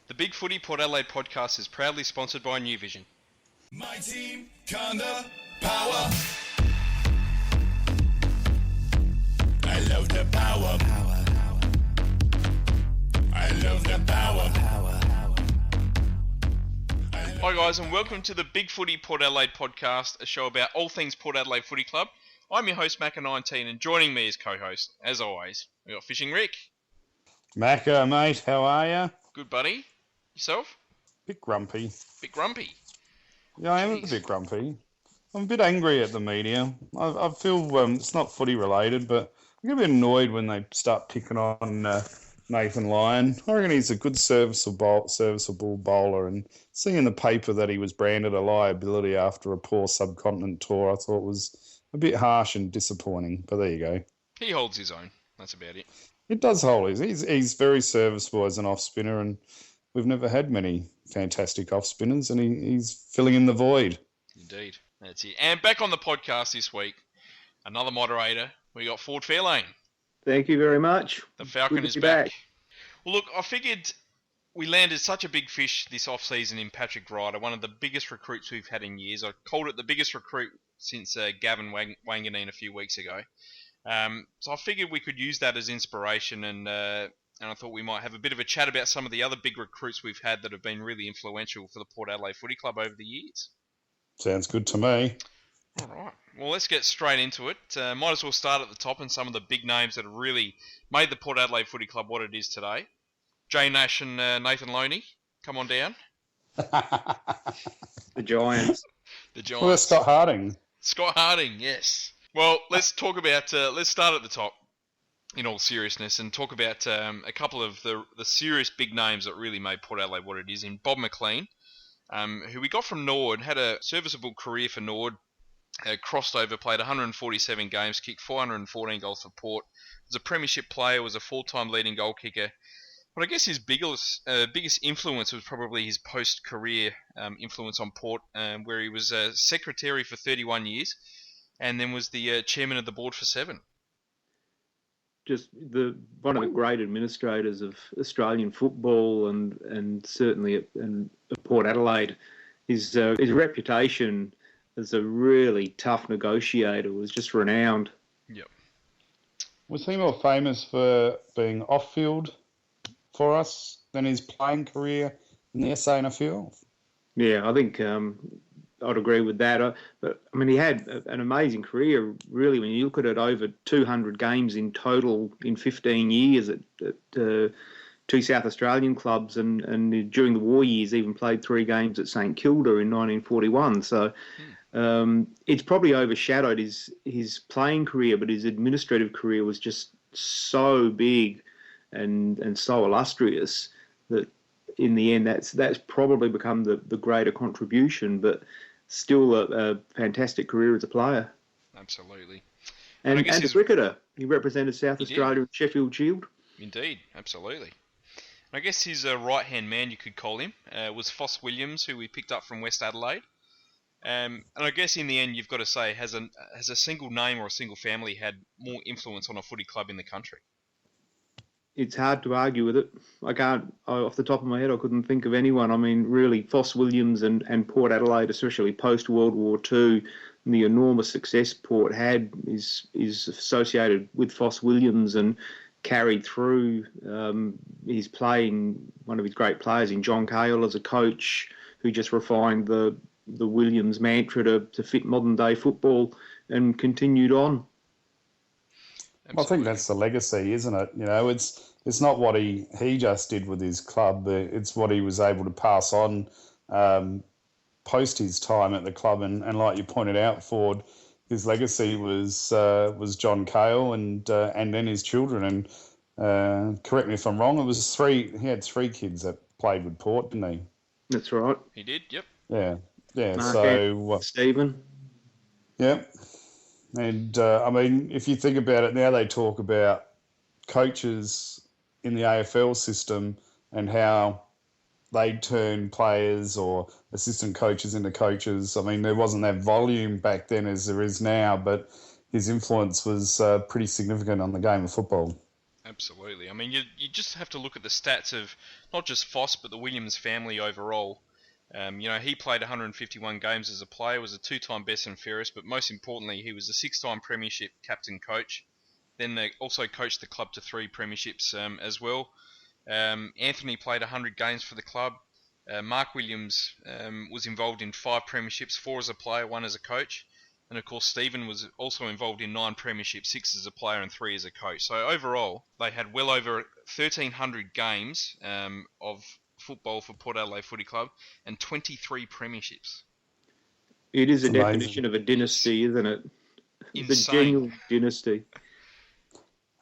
The Big Footy Port Adelaide podcast is proudly sponsored by New Vision. My team, kinda power. I love the power. I love the power. Hi guys, and welcome to the Big Footy Port Adelaide podcast, a show about all things Port Adelaide Footy Club. I'm your host, Macca 19, and joining me as co-host, as always, we got Fishing Rick. Macca, mate, how are you? Good, buddy. Yourself? Bit grumpy. Bit grumpy. Yeah, I am a bit grumpy. I'm a bit angry at the media. I feel it's not footy related, but I get a bit annoyed when they start picking on Nathan Lyon. I reckon he's a good serviceable bowler, and seeing in the paper that he was branded a liability after a poor subcontinent tour, I thought was a bit harsh and disappointing. But there you go. He holds his own. That's about it. It does hold his. He's very serviceable as an off spinner, and we've never had many fantastic off spinners, and he's filling in the void. Indeed, that's it. And back on the podcast this week, another moderator. We got Ford Fairlane. Thank you very much. The Falcon is back. Well, look, I figured we landed such a big fish this off-season in Patrick Ryder, one of the biggest recruits we've had in years. I called it the biggest recruit since Gavin Wanganeen a few weeks ago. So I figured we could use that as inspiration, and I thought we might have a bit of a chat about some of the other big recruits we've had that have been really influential for the Port Adelaide Footy Club over the years. Sounds good to me. All right. Well, let's get straight into it. Might as well start at the top and some of the big names that have really made the Port Adelaide Footy Club what it is today. Jay Nash and Nathan Loney, come on down. The Giants. The Giants. Well, Scott Harding. Scott Harding, yes. Well, let's talk about. Let's start at the top, in all seriousness, and talk about a couple of the serious big names that really made Port Adelaide what it is. In Bob McLean, who we got from Nord, had a serviceable career for Nord. Crossed over, played 147 games, kicked 414 goals for Port. Was a premiership player, was a full-time leading goal kicker. But I guess his biggest influence was probably his post-career influence on Port, where he was secretary for 31 years, and then was the chairman of the board for 7. Just one of the great administrators of Australian football, and certainly at Port Adelaide. His reputation as a really tough negotiator was just renowned. Yep. Was he more famous for being off-field for us than his playing career in the SANFL? Yeah, I think I'd agree with that. But I mean, he had an amazing career, really, when you look at it, over 200 games in total in 15 years at two South Australian clubs, and during the war years even played 3 games at St Kilda in 1941. So it's probably overshadowed his playing career, but his administrative career was just so big and so illustrious that in the end that's probably become the greater contribution, but still a fantastic career as a player. Absolutely. And a cricketer. He represented South Australia at Sheffield Shield. Indeed, absolutely. And I guess his right-hand man, you could call him, was Fos Williams, who we picked up from West Adelaide. And I guess in the end, you've got to say, has a single name or a single family had more influence on a footy club in the country? It's hard to argue with it. Off the top of my head, I couldn't think of anyone. I mean, really, Fos Williams and Port Adelaide, especially post-World War II, and the enormous success Port had is associated with Fos Williams and carried through his playing, one of his great players in John Cahill as a coach, who just refined the Williams mantra to fit modern day football and continued on. Absolutely. I think that's the legacy, isn't it? You know, it's not what he just did with his club, but it's what he was able to pass on post his time at the club. And like you pointed out, Ford, his legacy was John Cahill and then his children. And correct me if I'm wrong, it was 3. He had 3 kids that played with Port, didn't he? That's right. He did. Yep. Yeah. Mark, so Stephen. Yeah. And, I mean, if you think about it now, they talk about coaches in the AFL system and how they turn players or assistant coaches into coaches. I mean, there wasn't that volume back then as there is now, but his influence was pretty significant on the game of football. Absolutely. I mean, you just have to look at the stats of not just Fos, but the Williams family overall. He played 151 games as a player, was a 2-time best and fairest, but most importantly, he was a 6-time premiership captain coach. Then they also coached the club to 3 premierships as well. Anthony played 100 games for the club. Mark Williams was involved in 5 premierships, 4 as a player, 1 as a coach. And of course, Stephen was also involved in 9 premierships, 6 as a player and 3 as a coach. So overall, they had well over 1,300 games of football for Port Adelaide Footy Club and 23 premierships. It is a definition of a dynasty, isn't it? It's a genuine dynasty.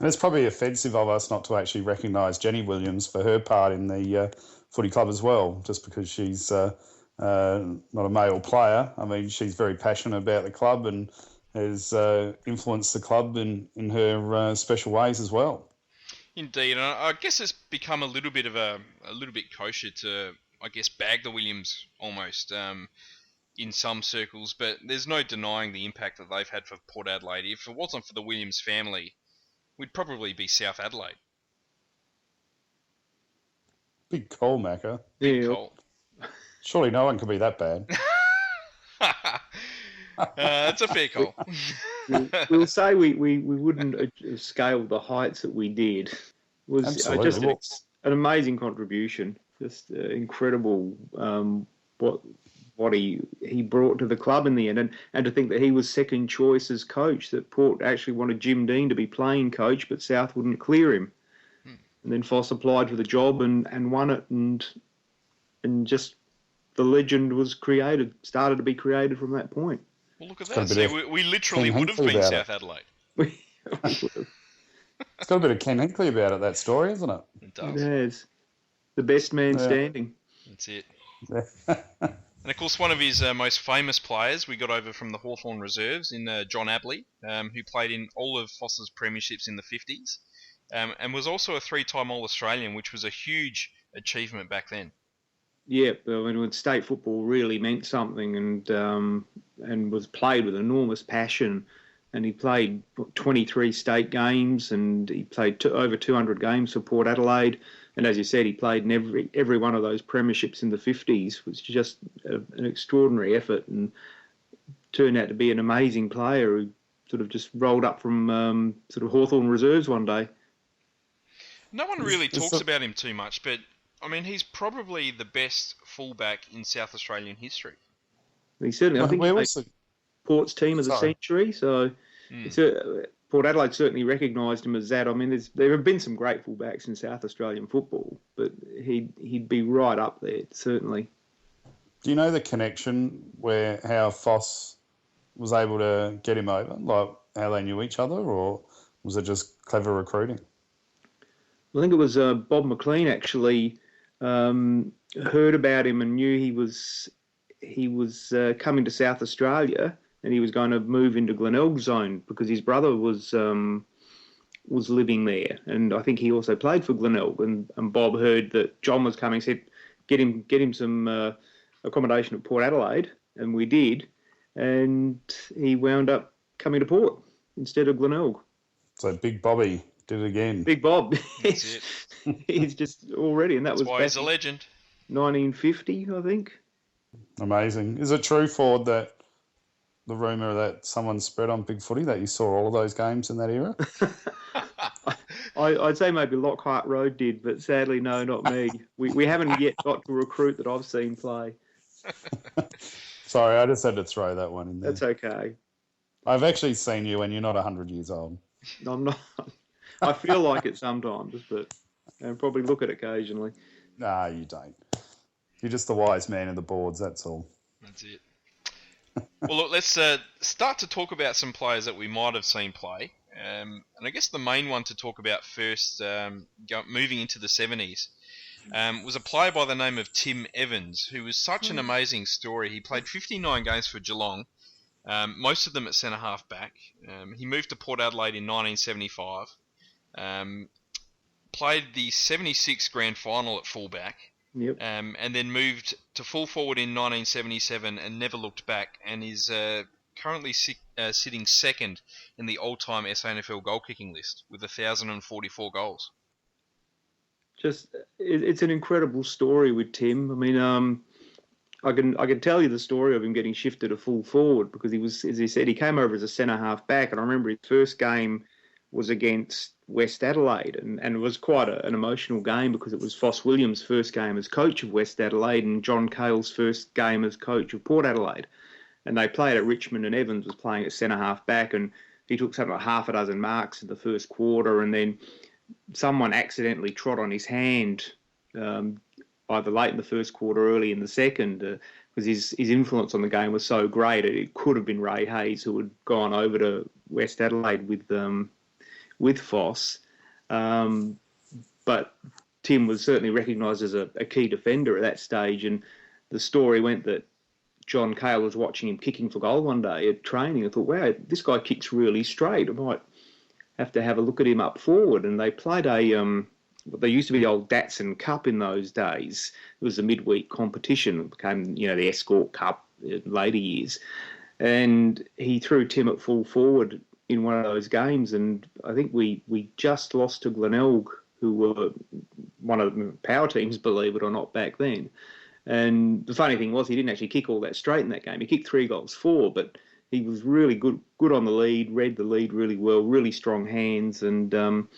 And it's probably offensive of us not to actually recognise Jenny Williams for her part in the footy club as well, just because she's not a male player. I mean, she's very passionate about the club and has influenced the club in her special ways as well. Indeed, and I guess it's become a little bit kosher to, I guess, bag the Williams almost in some circles, but there's no denying the impact that they've had for Port Adelaide. If it wasn't for the Williams family, we'd probably be South Adelaide. Big call, Macca. Big call. Surely no one could be that bad. It's a fair call. We'll say we wouldn't have scaled the heights that we did. It was just an amazing contribution. Just incredible what he brought to the club in the end. And to think that he was second choice as coach, that Port actually wanted Jim Dean to be playing coach, but South wouldn't clear him. And then Fos applied for the job and won it, and just the legend was started to be created from that point. Well, look at that. See, we literally would have been South Adelaide. It's got a bit of Ken Hinkley about it, that story, isn't it? It does. It has. The best man standing. That's it. And of course, one of his most famous players we got over from the Hawthorn Reserves in John Abley, who played in all of Fos's premierships in the 50s, and was also a 3-time All-Australian, which was a huge achievement back then. Yeah, I mean, when state football really meant something and was played with enormous passion. And he played 23 state games, and he played over 200 games for Port Adelaide. And as you said, he played in every one of those premierships in the 50s, which was just an extraordinary effort, and turned out to be an amazing player who sort of just rolled up from sort of Hawthorn Reserves one day. No one really talks about him too much, but I mean, he's probably the best fullback in South Australian history. He certainly, I think he made Port's team of the century, so Port Adelaide certainly recognised him as that. I mean, there have been some great fullbacks in South Australian football, but he'd be right up there, certainly. Do you know the connection how Fos was able to get him over, like how they knew each other, or was it just clever recruiting? I think it was Bob McLean actually heard about him and knew he was coming to South Australia, and he was going to move into Glenelg zone because his brother was living there, and I think he also played for Glenelg. And Bob heard that John was coming, said, "Get him some accommodation at Port Adelaide," and we did, and he wound up coming to Port instead of Glenelg. So Big Bobby did it again. Big Bob. That's it. He's just already, and that's why he's a legend. 1950, I think. Amazing. Is it true, Ford, that the rumour that someone spread on Big Footy that you saw all of those games in that era? I'd say maybe Lockhart Road did, but sadly, no, not me. We haven't yet got to recruit that I've seen play. Sorry, I just had to throw that one in there. That's okay. I've actually seen you when you're not 100 years old. I'm not. I feel like it sometimes, but I probably look at it occasionally. Nah, you don't. You're just the wise man of the boards, that's all. That's it. Well, look, let's start to talk about some players that we might have seen play. And I guess the main one to talk about first, moving into the 70s, was a player by the name of Tim Evans, who was such an amazing story. He played 59 games for Geelong, most of them at centre-half back. He moved to Port Adelaide in 1975, played the 76 grand final at fullback, yep. And then moved to full forward in 1977 and never looked back, and is currently sitting second in the all-time SANFL goal-kicking list with 1,044 goals. It's an incredible story with Tim. I mean, I can tell you the story of him getting shifted to full forward because he was, as he said, he came over as a centre half back, and I remember his first game was against West Adelaide, and it was quite an emotional game because it was Fos Williams' first game as coach of West Adelaide and John Cale's first game as coach of Port Adelaide, and they played at Richmond, and Evans was playing at centre half back, and he took something like half a dozen marks in the first quarter, and then someone accidentally trod on his hand either late in the first quarter or early in the second, because his influence on the game was so great. It could have been Ray Hayes, who had gone over to West Adelaide with Fos. But Tim was certainly recognised as a key defender at that stage, and the story went that John Cale was watching him kicking for goal one day at training and thought, wow, this guy kicks really straight. I might have to have a look at him up forward. And they played there used to be the old Datsun Cup in those days. It was a midweek competition. It became, the Escort Cup in later years. And he threw Tim at full forward in one of those games. And I think we just lost to Glenelg, who were one of the power teams, believe it or not, back then. And the funny thing was he didn't actually kick all that straight in that game. He kicked 3 goals for, but he was really good on the lead, read the lead really well, really strong hands, and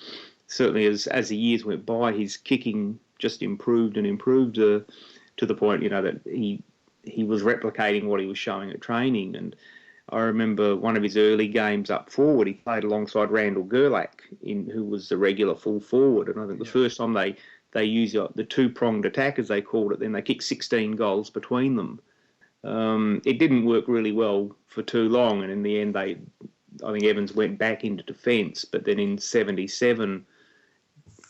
certainly as the years went by, his kicking just improved and improved to the point, that he was replicating what he was showing at training. And I remember one of his early games up forward, he played alongside Randall Gerlach, who was the regular full forward. And I think the first time they used the two-pronged attack, as they called it, then they kicked 16 goals between them. It didn't work really well for too long, and in the end, I think Evans went back into defence, but then in 77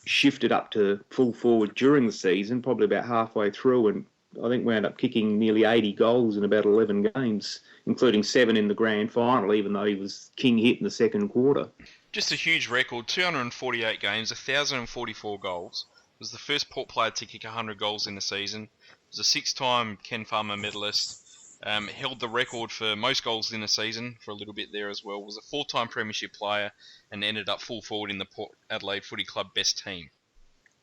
shifted up to full forward during the season, probably about halfway through, and I think wound up kicking nearly 80 goals in about 11 games, including 7 in the grand final, even though he was king hit in the second quarter. Just a huge record, 248 games, 1,044 goals. Was the first Port player to kick 100 goals in a season. Was a 6-time Ken Farmer medalist. Held the record for most goals in a season for a little bit there as well. Was a 4-time premiership player and ended up full forward in the Port Adelaide Footy Club best team.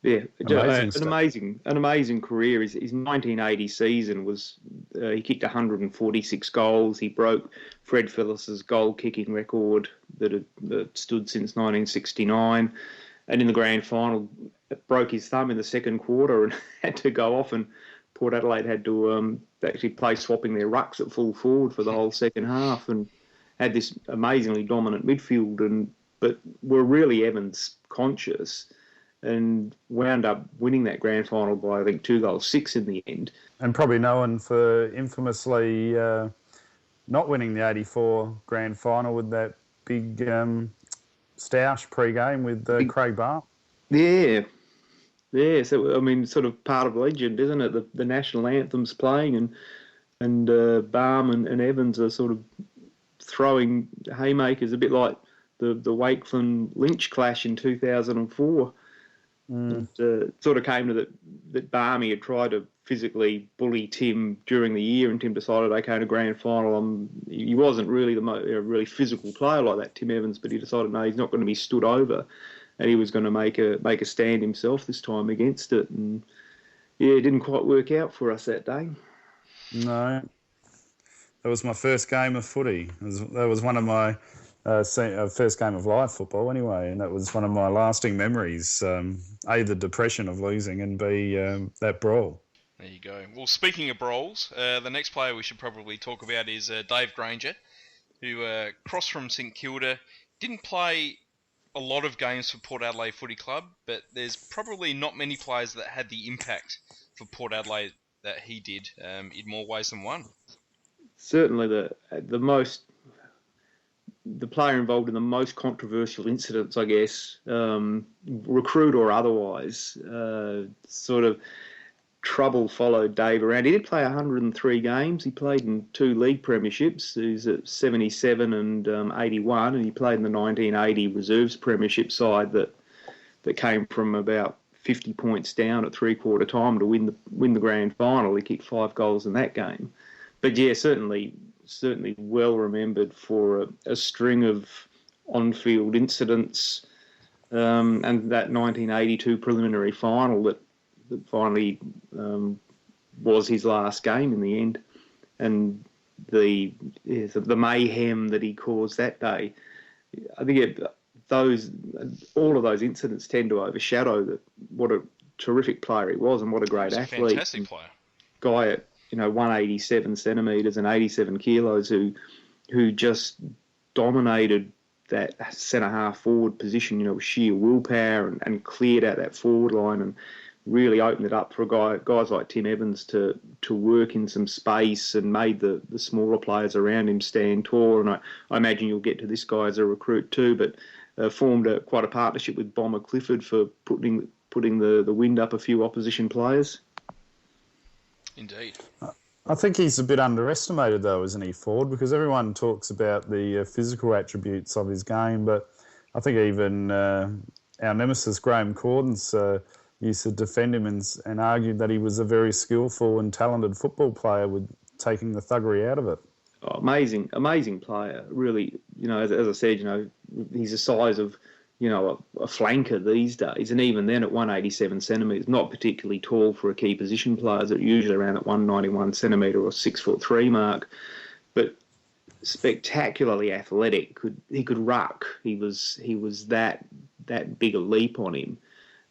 Yeah, an amazing career. His 1980 season was he kicked 146 goals. He broke Fred Phillis's goal kicking record that stood since 1969, and in the grand final broke his thumb in the second quarter and had to go off, and Port Adelaide had to actually play swapping their rucks at full forward for the whole second half, and had this amazingly dominant midfield, but were really Evans conscious, and wound up winning that grand final by, I think, 2-6 in the end. And probably known for infamously not winning the 84 grand final with that big stoush pre-game with Craig Barr. Yeah. Yeah, so, I mean, sort of part of legend, isn't it? The national anthem's playing and Barm and Evans are sort of throwing haymakers, a bit like the Wakeland-Lynch clash in 2004. It sort of came to that Barmy had tried to physically bully Tim during the year, and Tim decided, okay, in a grand final, he wasn't really a really physical player like that, Tim Evans, but he decided, no, he's not going to be stood over, and he was going to make a stand himself this time against it. And yeah, it didn't quite work out for us that day. No. That was my first game of footy. That was one of my first game of live football anyway, and that was one of my lasting memories. A, the depression of losing, and B, that brawl. There you go. Well, speaking of brawls, the next player we should probably talk about is Dave Granger, who crossed from St Kilda. Didn't play a lot of games for Port Adelaide Footy Club, but there's probably not many players that had the impact for Port Adelaide that he did in more ways than one. Certainly the player involved in the most controversial incidents, I guess, recruit or otherwise, sort of trouble followed Dave around. He did play 103 games. He played in 2 league premierships. He's at 77 and 81, and he played in the 1980 reserves premiership side that came from about 50 points down at three-quarter time to win the grand final. He kicked 5 goals in that game. But yeah, certainly certainly well remembered for a string of on-field incidents, and that 1982 preliminary final that finally was his last game in the end, and the mayhem that he caused that day. I think all of those incidents tend to overshadow what a terrific player he was and what a great athlete. Fantastic player. Guy at 187 centimetres and 87 kilos who just dominated that centre half forward position, with sheer willpower and cleared out that forward line and really opened it up for guys like Tim Evans to work in some space and made the smaller players around him stand tall. And I imagine you'll get to this guy as a recruit too, but formed quite a partnership with Bomber Clifford for putting the wind up a few opposition players. Indeed. I think he's a bit underestimated though, isn't he, Ford? Because everyone talks about the physical attributes of his game, but I think even our nemesis Graham Cordens used to defend him and argued that he was a very skillful and talented football player with taking the thuggery out of it. Oh, amazing player. Really, as I said, he's the size of, a flanker these days. And even then at 187 centimetres, not particularly tall for a key position player. They're usually around at 191 centimetre or 6'3" mark. But spectacularly athletic. He could ruck. He was that big a leap on him.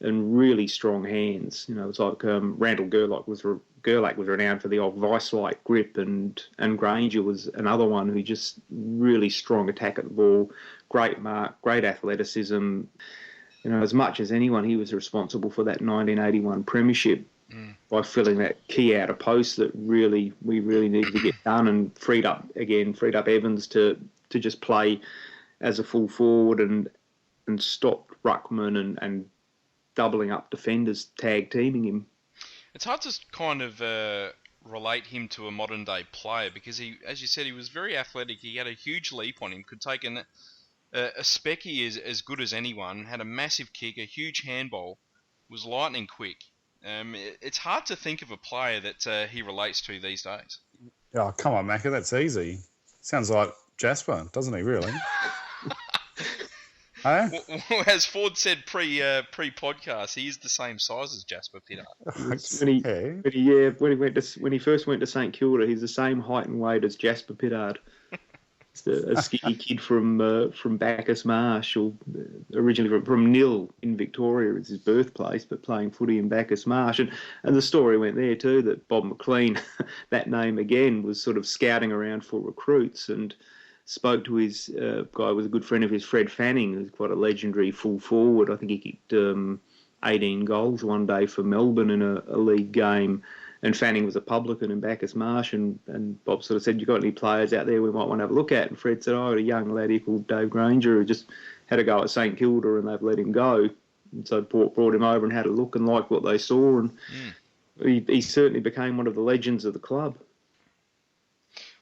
And really strong hands. It's like Randall Gerlach was renowned for the old vice-like grip, and Granger was another one who just really strong attack at the ball, great mark, great athleticism. As much as anyone, he was responsible for that 1981 premiership by filling that key outer post that we really needed to get done, and freed up Evans to just play as a full forward and stop ruckman and doubling up defenders, tag teaming him. It's hard to kind of relate him to a modern day player because he, as you said, he was very athletic. He had a huge leap on him, could take a specky as good as anyone, had a massive kick, a huge handball, was lightning quick. It's hard to think of a player that he relates to these days. Oh, come on, Macca, that's easy. Sounds like Jasper, doesn't he, really? Well, as Ford said pre-podcast, he is the same size as Jasper Pittard. When he first went to St Kilda, he's the same height and weight as Jasper Pittard. A skinny kid from Bacchus Marsh, or originally from Nil in Victoria, is his birthplace, but playing footy in Bacchus Marsh. And the story went there too that Bob McLean, that name again, was sort of scouting around for recruits and spoke to his guy, was a good friend of his, Fred Fanning, who's quite a legendary full forward. I think he kicked 18 goals one day for Melbourne in a league game. And Fanning was a publican in Bacchus Marsh, and Bob sort of said, "You got any players out there we might want to have a look at?" And Fred said, "I got a young lad here called Dave Granger who just had a go at St Kilda and they've let him go." And so Port brought him over and had a look and liked what they saw, and he certainly became one of the legends of the club.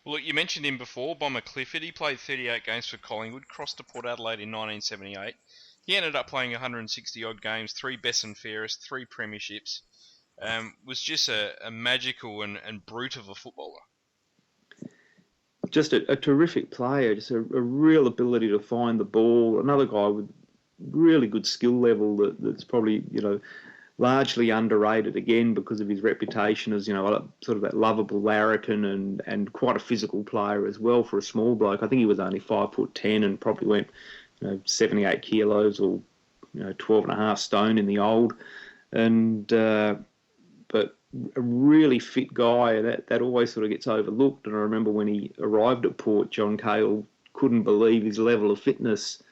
Well, look, you mentioned him before, Bomber Clifford. He played 38 games for Collingwood, crossed to Port Adelaide in 1978. He ended up playing 160-odd games, 3 best and fairest, 3 premierships. Was just a magical and brute of a footballer. Just a terrific player, just a real ability to find the ball. Another guy with really good skill level that's probably, largely underrated again because of his reputation as, sort of that lovable larrikin and quite a physical player as well for a small bloke. I think he was only 5'10" and probably went, 78 kilos or, 12 and a half stone in the old. And, but a really fit guy that always sort of gets overlooked. And I remember when he arrived at Port, John Cale couldn't believe his level of fitness.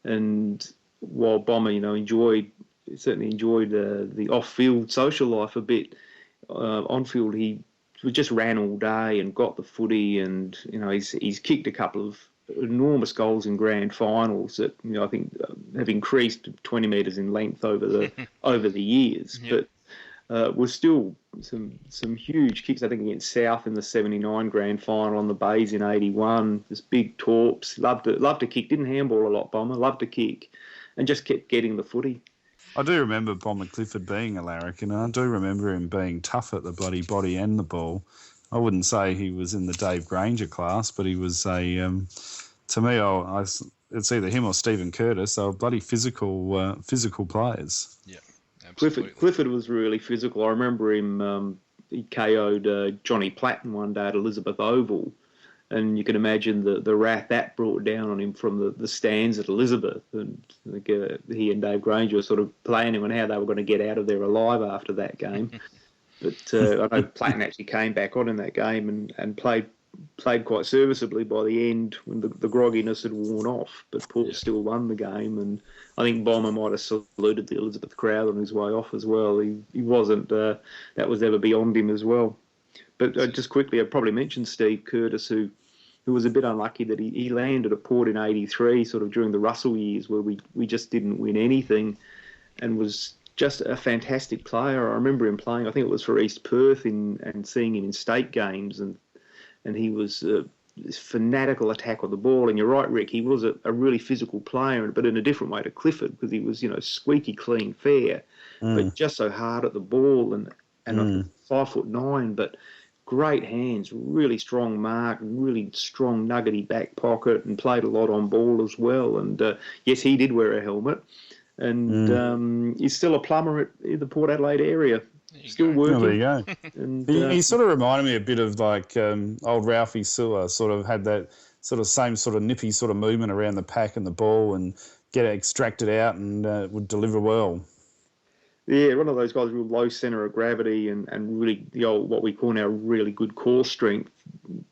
And while Bomber, certainly enjoyed the off-field social life a bit. On-field, he just ran all day and got the footy, and he's kicked a couple of enormous goals in grand finals that I think have increased 20 metres in length over the years. Yep. But was still some huge kicks. I think against South in the '79 grand final on the Bays in '81. Just big torps. Loved to kick. Didn't handball a lot, Bomber. Loved to kick, and just kept getting the footy. I do remember Bomber Clifford being a larrikin, and I do remember him being tough at the bloody body and the ball. I wouldn't say he was in the Dave Granger class, but he was a. To me, it's either him or Stephen Curtis. They were bloody physical players. Yeah, absolutely. Clifford was really physical. I remember him. He KO'd Johnny Platten one day at Elizabeth Oval. And you can imagine the wrath that brought down on him from the stands at Elizabeth. And he and Dave Granger were sort of planning on how they were going to get out of there alive after that game. But I know Platten actually came back on in that game and played quite serviceably by the end when the grogginess had worn off. But Port still won the game. And I think Bomber might have saluted the Elizabeth crowd on his way off as well. He wasn't, that was ever beyond him as well. But just quickly, I'd probably mention Steve Curtis, who was a bit unlucky that he landed at Port in '83, sort of during the Russell years, where we just didn't win anything, and was just a fantastic player. I remember him playing, I think it was for East Perth, and seeing him in state games, and he was this fanatical attack on the ball. And you're right, Rick, he was a really physical player, but in a different way to Clifford, because he was, squeaky clean, fair, but just so hard at the ball, and 5'9", but great hands, really strong mark, really strong nuggety back pocket, and played a lot on ball as well. And yes, he did wear a helmet, and he's still a plumber in the Port Adelaide area. Still working. Oh, there you go. And, he sort of reminded me a bit of like old Ralphie Sewer, sort of had that sort of same sort of nippy sort of movement around the pack and the ball and get it extracted out and would deliver well. Yeah, one of those guys, real low centre of gravity and really the old, what we call now, really good core strength,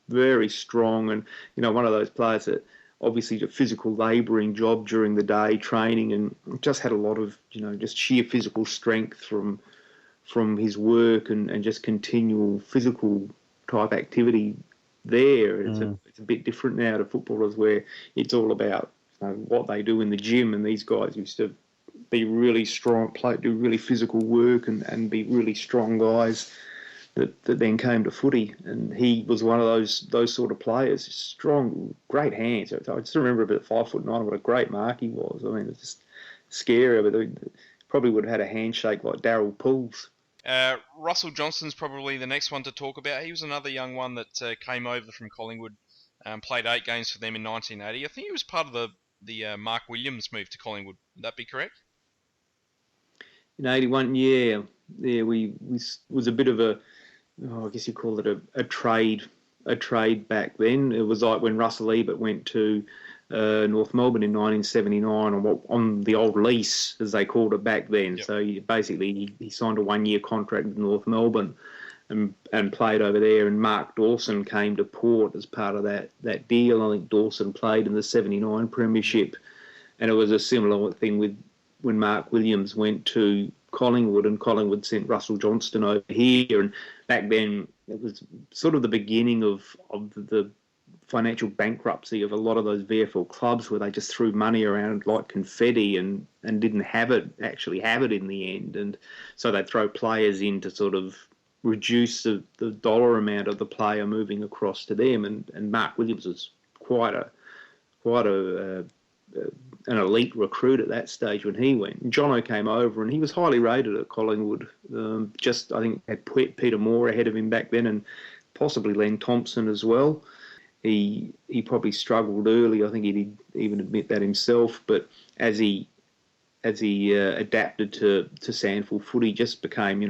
very strong. And, one of those players that obviously did a physical labouring job during the day, training, and just had a lot of, just sheer physical strength from his work and just continual physical type activity there. It's a bit different now to footballers where it's all about what they do in the gym, and these guys used to be really strong, do really physical work and be really strong guys that then came to footy. And he was one of those sort of players, strong, great hands. I just remember about 5'9", what a great mark he was. I mean, it's just scary, but probably would have had a handshake like Darryl Pools. Russell Johnston's probably the next one to talk about. He was another young one that came over from Collingwood, played 8 games for them in 1980. I think he was part of the Mark Williams move to Collingwood. Would that be correct? In 81, yeah, we was a bit of I guess you call it a trade back then. It was like when Russell Ebert went to North Melbourne in 1979 on the old lease, as they called it back then. Yep. So he signed a 1-year contract with North Melbourne and played over there. And Mark Dawson came to Port as part of that deal. I think Dawson played in the 79 Premiership, and it was a similar thing with when Mark Williams went to Collingwood, and Collingwood sent Russell Johnston over here. And back then, it was sort of the beginning of the financial bankruptcy of a lot of those VFL clubs, where they just threw money around like confetti and didn't actually have it in the end. And so they'd throw players in to sort of reduce the dollar amount of the player moving across to them. And Mark Williams was quite an elite recruit at that stage when he went. And Jono came over, and he was highly rated at Collingwood. I think had Peter Moore ahead of him back then, and possibly Len Thompson as well. He probably struggled early. I think he'd even admit that himself. But as he adapted to SANFL footy, just became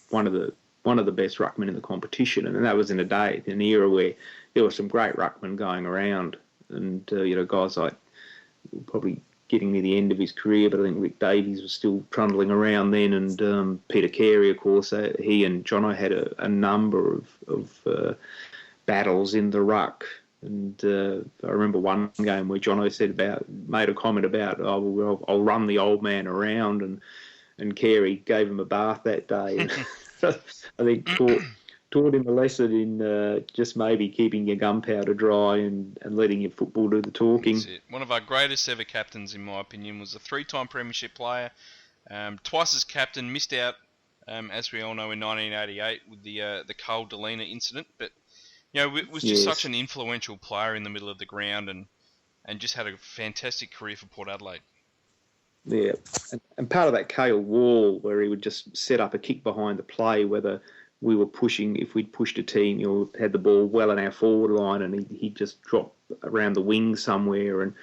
one of the best ruckmen in the competition. And that was in an era where there were some great ruckmen going around, and guys like probably getting near the end of his career, but I think Rick Davies was still trundling around then, and Peter Carey, of course. He and Jono had a number of battles in the ruck. And I remember one game where Jono made a comment about, I'll run the old man around, and Carey gave him a bath that day. And I think taught him a lesson in just maybe keeping your gunpowder dry and letting your football do the talking. That's it. One of our greatest ever captains, in my opinion, was a 3-time premiership player, twice as captain, missed out, as we all know, in 1988 with the Carl Delena incident, but was just such an influential player in the middle of the ground, and just had a fantastic career for Port Adelaide. Yeah, and part of that Cale Wall, where he would just set up a kick behind the play, whether we were pushing, if we'd pushed a team, had the ball well in our forward line, and he'd just drop around the wing somewhere and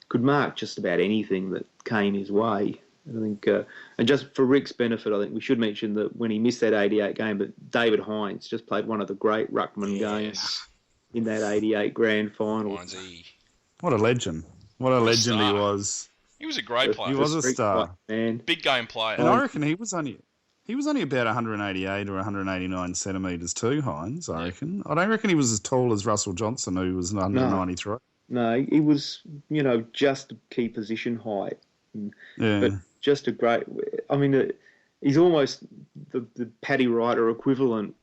could mark just about anything that came his way. I think, and just for Rick's benefit, I think we should mention that when he missed that 88 game, but David Hines just played one of the great ruckman games in that 88 grand final. What a legend. What a legend he was. He was a great player. He was a star. Man. Big game player. And I reckon he was only about 188 or 189 centimetres too, Hines, I reckon. I don't reckon he was as tall as Russell Johnson, who was 193. No, he was, just key position height. Yeah. But just a great... I mean, he's almost the Paddy Ryder equivalent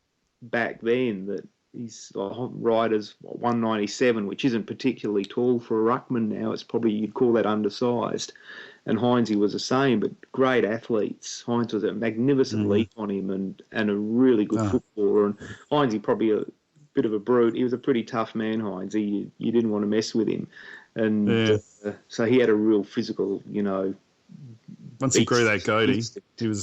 back then, that he's Ryder's 197, which isn't particularly tall for a ruckman now. It's probably, you'd call that undersized. And Heinzie was the same, but great athletes. Hines was a magnificent leap on him and a really good footballer. And Heinzie probably a bit of a brute. He was a pretty tough man, Heinzie. You didn't want to mess with him. And so he had a real physical, Once he grew that goatee, he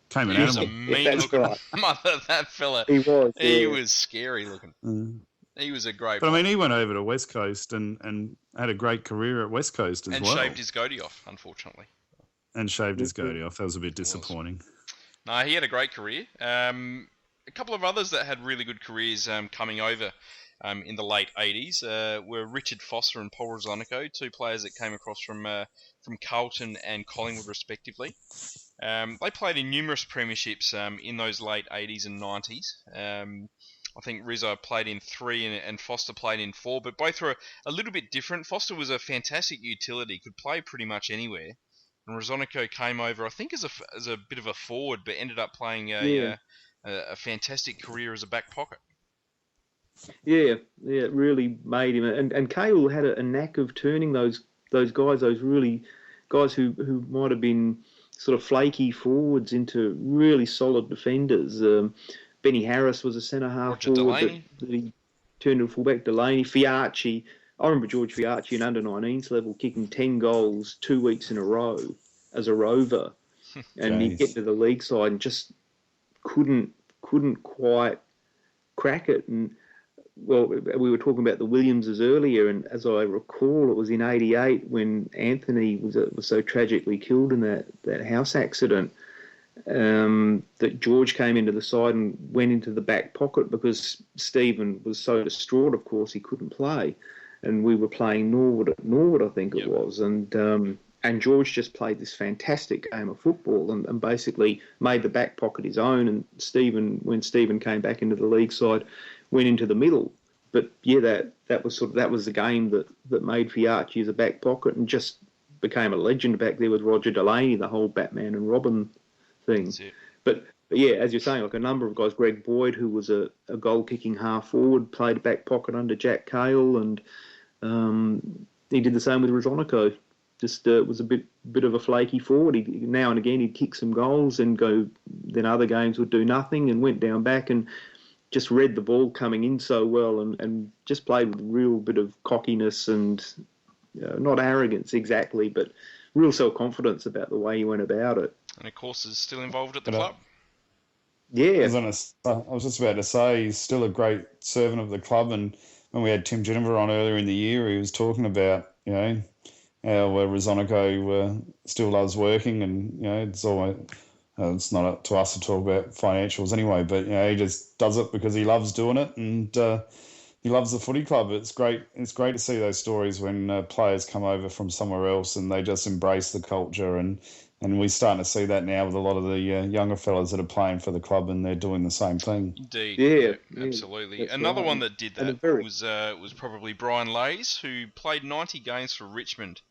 came an animal. He was a mean-looking mother, that fella. He was. He was scary looking. He was a great But, I mean, he went over to West Coast and had a great career at West Coast as well. And shaved his goatee off, unfortunately. And shaved his goatee off. That was a bit disappointing. No, he had a great career. A couple of others that had really good careers coming over in the late 80s were Richard Foster and Paul Rosonico, two players that came across from Carlton and Collingwood, respectively. They played in numerous premierships in those late 80s and 90s. I think Rizzo played in 3 and Foster played in 4, but both were a little bit different. Foster was a fantastic utility, could play pretty much anywhere. And Rosonico came over, I think, as a bit of a forward, but ended up playing a fantastic career as a back pocket. Yeah, it really made him. And Cahill had a knack of turning those guys, those really guys who might have been sort of flaky forwards, into really solid defenders. Benny Harris was a centre-half forward that he turned to fullback. Delaney, Fiarchi. I remember George Fiarchi in under-19s level kicking 10 goals 2 weeks in a row as a rover. And he'd get to the league side and just couldn't quite crack it. And, well, we were talking about the Williamses earlier, and as I recall, it was in 88 when Anthony was so tragically killed in that house accident. That George came into the side and went into the back pocket because Stephen was so distraught, of course, he couldn't play. And we were playing Norwood, I think it was. And George just played this fantastic game of football and basically made the back pocket his own. And when Stephen came back into the league side, went into the middle. But yeah, that was the game that made Fiarchi as a back pocket and just became a legend back there with Roger Delaney, the whole Batman and Robin thing. But yeah, as you're saying, like a number of guys, Greg Boyd, who was a goal-kicking half-forward, played back pocket under Jack Cahill, and he did the same with Rosonico. Just was a bit of a flaky forward. Now and again he'd kick some goals and go. Then other games would do nothing and went down back and just read the ball coming in so well and just played with a real bit of cockiness and not arrogance exactly, but real self-confidence about the way he went about it. And of course, is still involved at the club. Yeah. I was just about to say, he's still a great servant of the club. And when we had Tim Geneva on earlier in the year, he was talking about, how Rosonico still loves working. And, it's always, it's not up to us to talk about financials anyway, but, he just does it because he loves doing it. And he loves the footy club. It's great. It's great to see those stories when players come over from somewhere else and they just embrace the culture. And we're starting to see that now with a lot of the younger fellas that are playing for the club, and they're doing the same thing. Indeed. Yeah, absolutely. Another one that did that was probably Brian Lays, who played 90 games for Richmond,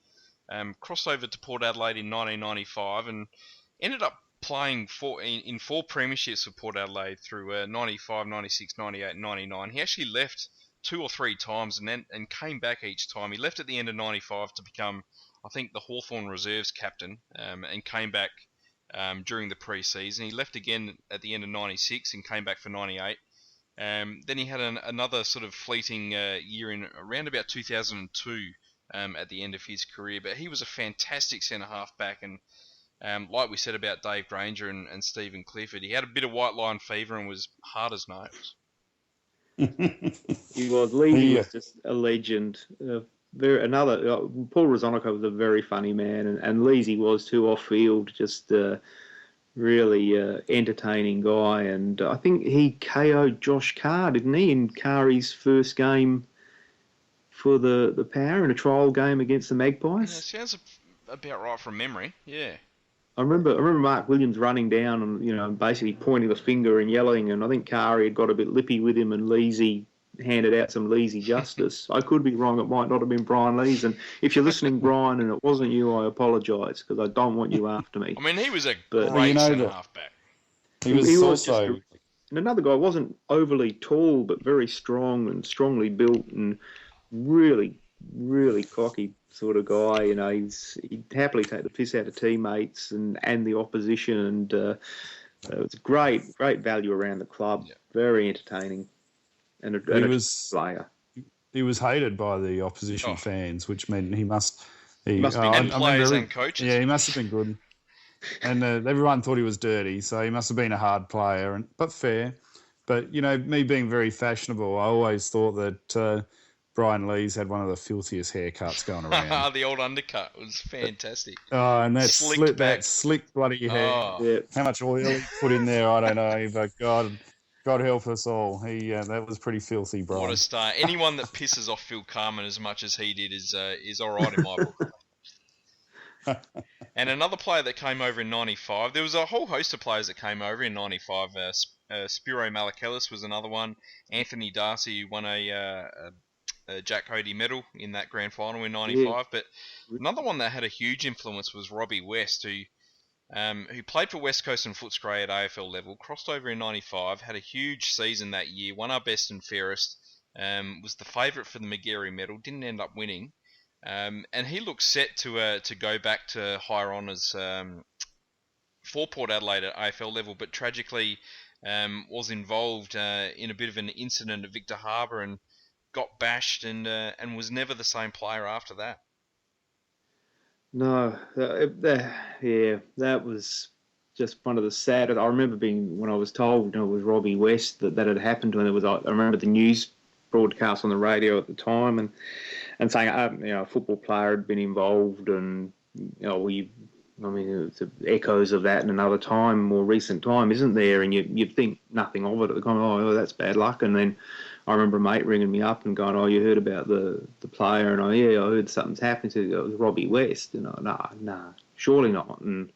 crossed over to Port Adelaide in 1995, and ended up playing in 4 premierships for Port Adelaide through 95, 96, 98, and 99. He actually left 2 or 3 times and came back each time. He left at the end of 95 to become, I think, the Hawthorn Reserves captain, and came back during the pre-season. He left again at the end of 96 and came back for 98. Then he had another sort of fleeting year in around about 2002 at the end of his career. But he was a fantastic centre-half back, and like we said about Dave Granger and Stephen Clifford, he had a bit of white line fever and was hard as nails. He was. Levy was just a legend. Paul Rosonico was a very funny man, and Leesy was too off field, just really entertaining guy. And I think he KO'd Josh Carr, didn't he, in Carey's first game for the Power in a trial game against the Magpies? Yeah, sounds about right from memory. Yeah. I remember Mark Williams running down and basically pointing the finger and yelling, and I think Carey had got a bit lippy with him, and Leesy handed out some Leesy justice. I could be wrong; it might not have been Brian Lees. And if you're listening, Brian, and it wasn't you, I apologise because I don't want you after me. I mean, he was a great centre halfback. He was also. And another guy wasn't overly tall, but very strong and strongly built, and really, really cocky sort of guy. He'd happily take the piss out of teammates and the opposition, and it was a great value around the club. Yeah. Very entertaining, and a player. He was hated by the opposition fans, which meant he must be and players and coaches. Yeah, he must have been good, and everyone thought he was dirty, so he must have been a hard player, but fair. But me being very fashionable, I always thought that. Brian Lees had one of the filthiest haircuts going around. The old undercut was fantastic. Oh, and that slick bloody hair. Oh. Yeah. How much oil he put in there, I don't know. But God help us all. That was pretty filthy, Brian. What a star! Anyone that pisses off Phil Carman as much as he did is all right in my book. And another player that came over in '95. There was a whole host of players that came over in '95. Spiro Malakalis was another one. Anthony Darcy, who won a Jack Cody medal in that grand final in '95. Yeah. But another one that had a huge influence was Robbie West, who played for West Coast and Footscray at AFL level, crossed over in '95, had a huge season that year, won our best and fairest, was the favourite for the Magarey medal, didn't end up winning, and he looked set to go back to higher honours for Port Adelaide at AFL level, but tragically was involved in a bit of an incident at Victor Harbour and got bashed and was never the same player after that. No, that was just one of the saddest. I remember when I was told it was Robbie West that had happened to him. I remember the news broadcast on the radio at the time and saying a football player had been involved, and it's echoes of that in another time, more recent time, isn't there? And you'd think nothing of it at the time. Oh, that's bad luck, and then I remember a mate ringing me up and going, "Oh, you heard about the player?" And I heard something's happened. He said, it was Robbie West. And nah, surely not. And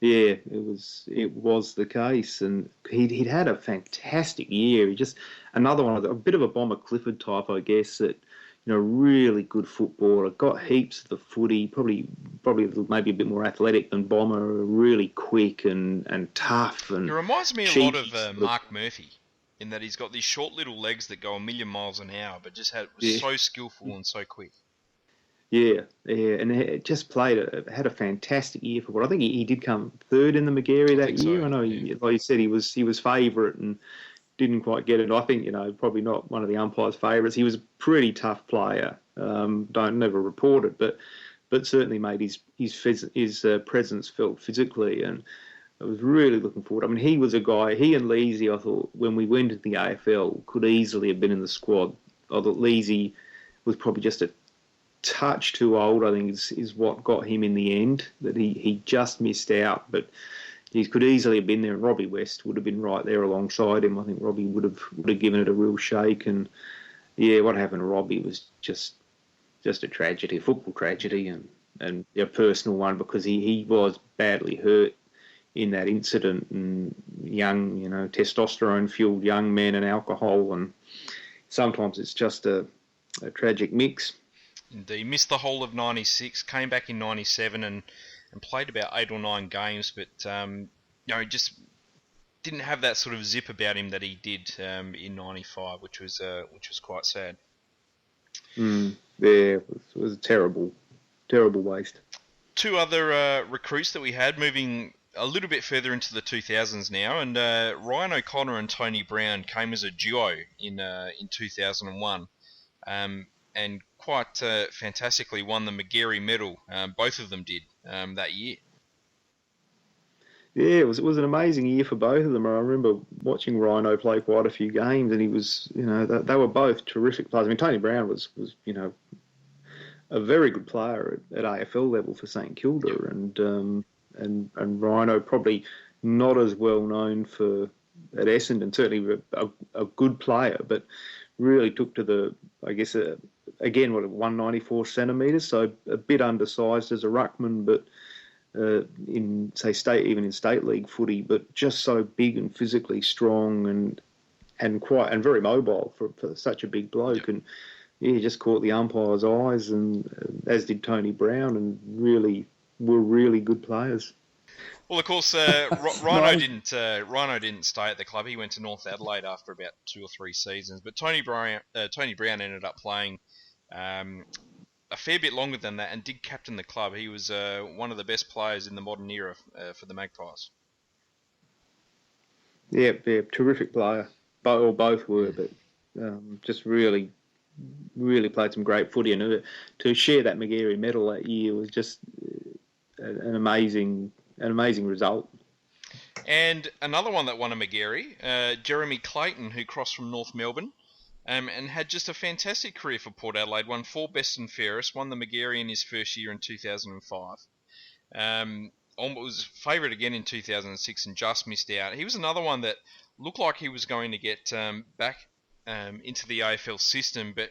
yeah, it was the case. And he'd had a fantastic year. He just another one, a bit of a Bomber Clifford type, I guess. That really good footballer. Got heaps of the footy. Probably maybe a bit more athletic than Bomber. Really quick and tough. And he reminds me a lot of Mark Murphy, in that he's got these short little legs that go a million miles an hour, but just was so skillful and so quick. Yeah, and it just had a fantastic year for what I think he did come third in the Magarey that year. So, I know, like you said, he was favourite and didn't quite get it. I think probably not one of the umpires' favourites. He was a pretty tough player. Don't never report it, but certainly made his presence felt physically, and I was really looking forward. I mean, he was a guy, he and Leesy, I thought, when we went into the AFL, could easily have been in the squad. I thought Leesy was probably just a touch too old, I think, is what got him in the end, that he just missed out. But he could easily have been there, and Robbie West would have been right there alongside him. I think Robbie would have given it a real shake. And, yeah, what happened to Robbie was just a tragedy, a football tragedy, and a personal one, because he was badly hurt in that incident, and young, testosterone-fueled young men and alcohol, and sometimes it's just a tragic mix. Indeed, missed the whole of '96, came back in '97 and played about 8 or 9 games, but just didn't have that sort of zip about him that he did in '95, which was quite sad. Yeah, it was a terrible waste. 2 other recruits that we had, moving a little bit further into the 2000s now, and Ryan O'Connor and Tony Brown came as a duo in 2001, and quite fantastically won the Magarey medal. Both of them did that year. Yeah, it was an amazing year for both of them. I remember watching Rhino play quite a few games, and he was, they were both terrific players. I mean, Tony Brown was a very good player at AFL level for St Kilda, and Rhino probably not as well known at Essendon, certainly a good player, but really took to again, 194 centimetres, so a bit undersized as a ruckman, but in state league footy, but just so big and physically strong and very mobile for such a big bloke. And he just caught the umpire's eyes, and as did Tony Brown, and were really good players. Well, of course, Rhino didn't stay at the club. He went to North Adelaide after about 2 or 3 seasons. But Tony Brown ended up playing a fair bit longer than that, and did captain the club. He was one of the best players in the modern era for the Magpies. Yeah, terrific player. Both were, but just really played some great footy. And to share that Magarey medal that year was just an amazing result. And another one that won a Magarey, Jeremy Clayton, who crossed from North Melbourne, and had just a fantastic career for Port Adelaide. Won 4 best and fairest, won the Magarey in his first year in 2005. Was favourite again in 2006 and just missed out. He was another one that looked like he was going to get back into the AFL system, but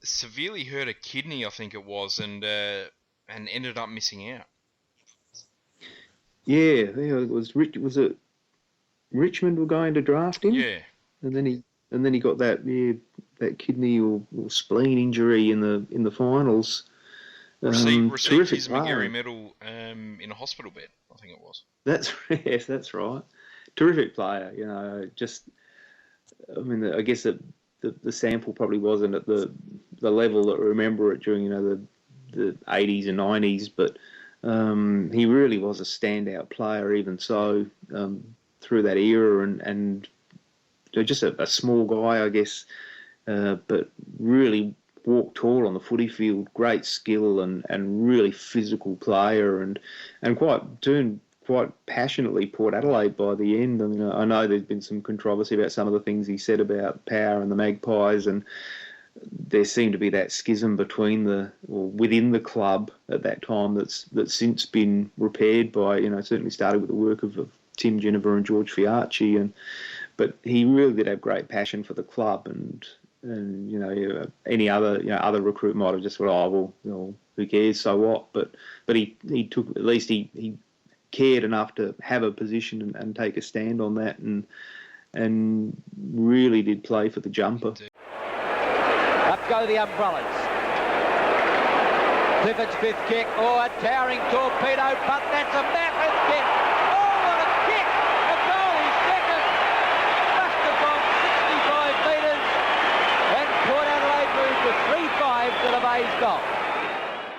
severely hurt a kidney, I think it was, and ended up missing out. Yeah, it was it Richmond were going to draft him? Yeah. And then he got that kidney or spleen injury in the finals. Received his Magarey medal in a hospital bed, I think it was. That's right. Terrific player, I guess the SANFL probably wasn't at the level that we remember it during, the 80s and 90s, but he really was a standout player even so through that era, and just a small guy, I guess, but really walked tall on the footy field, great skill and really physical player, and turned quite passionately Port Adelaide by the end. I mean, I know there's been some controversy about some of the things he said about Power and the Magpies, and there seemed to be that schism within the club at that time that's since been repaired by, certainly started with the work of Tim Ginniver and George Fiarchi, but he really did have great passion for the club, and any other recruit might have just thought, who cares, so what? But he took, at least he cared enough to have a position and take a stand on that, and really did play for the jumper. Up go the umbrellas. Clifford's 5th kick. Oh, a towering torpedo, but that's a massive kick.